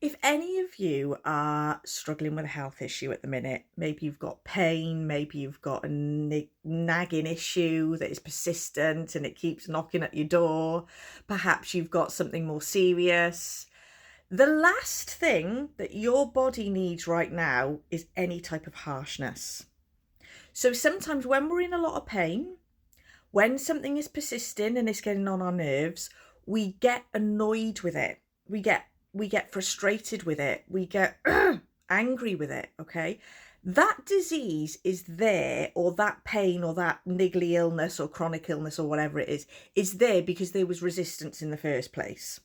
If any of you are struggling with a health issue at the minute, maybe you've got pain, maybe you've got a nagging issue that is persistent and it keeps knocking at your door, perhaps you've got something more serious. The last thing that your body needs right now is any type of harshness. So sometimes when we're in a lot of pain, when something is persisting and it's getting on our nerves, we get annoyed with it. We get frustrated with it. We get angry with it, okay? That disease is there, or that pain or that niggly illness or chronic illness or whatever it is there because there was resistance in the first place.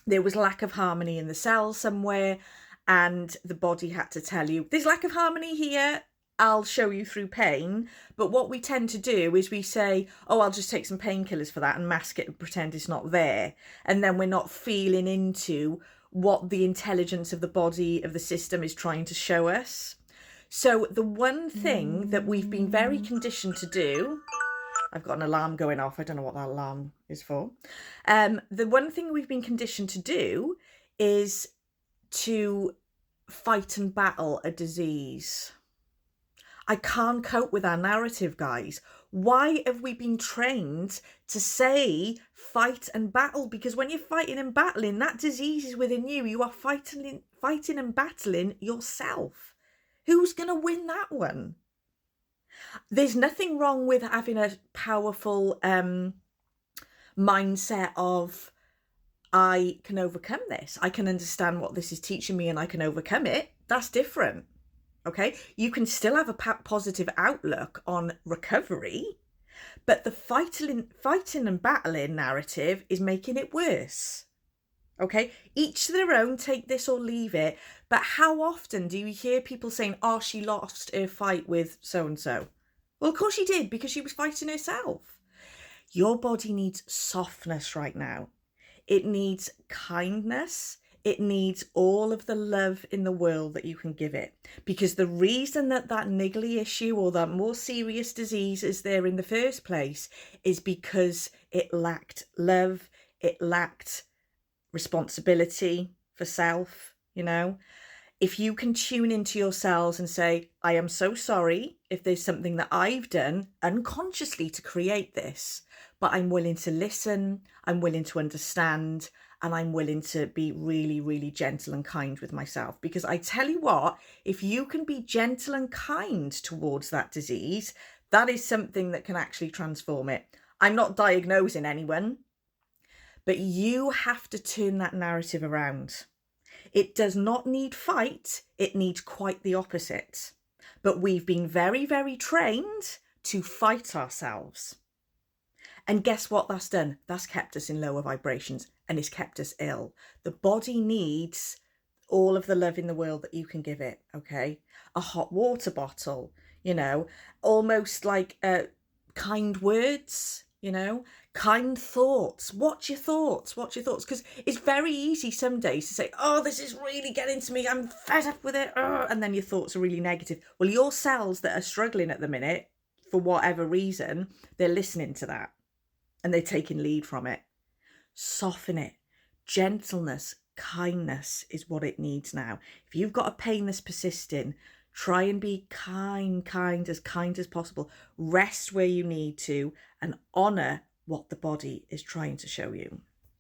There was lack of harmony in the cell somewhere, and the body had to tell you, there's lack of harmony here. I'll show you through pain. But what we tend to do is we say, oh, I'll just take some painkillers for that and mask it and pretend it's not there. And then we're not feeling into what the intelligence of the body, of the system, is trying to show us. So the one thing that we've been very conditioned to do, I've got an alarm going off. I don't know what that alarm is for. The one thing we've been conditioned to do is to fight and battle a disease. I can't cope with our narrative, guys. Why have we been trained to say fight and battle? Because when you're fighting and battling, that disease is within you. You are fighting and battling yourself. Who's going to win that one? There's nothing wrong with having a powerful mindset of, I can overcome this. I can understand what this is teaching me and I can overcome it. That's different. Okay, you can still have a positive outlook on recovery, but the fighting and battling narrative is making it worse. Okay, each to their own, take this or leave it. But how often do you hear people saying, oh, she lost her fight with so-and-so? Well, of course she did, because she was fighting herself. Your body needs softness right now. It needs kindness. It needs all of the love in the world that you can give it. Because the reason that niggly issue or that more serious disease is there in the first place is because it lacked love, it lacked responsibility for self, If you can tune into yourselves and say, I am so sorry if there's something that I've done unconsciously to create this, but I'm willing to listen, I'm willing to understand, and I'm willing to be really, really gentle and kind with myself. Because I tell you what, if you can be gentle and kind towards that disease, that is something that can actually transform it. I'm not diagnosing anyone, but you have to turn that narrative around. It does not need fight, it needs quite the opposite. But we've been very, very trained to fight ourselves. And guess what that's done? That's kept us in lower vibrations and it's kept us ill. The body needs all of the love in the world that you can give it, okay? A hot water bottle, almost like kind words, kind thoughts. Watch your thoughts, because it's very easy some days to say, oh, this is really getting to me, I'm fed up with it, and then your thoughts are really negative. Well, your cells that are struggling at the minute, for whatever reason, they're listening to that and they're taking lead from it. Soften it. Gentleness, kindness is what it needs now. If you've got a pain that's persisting, try and be kind as possible. Rest where you need to and honor what the body is trying to show you.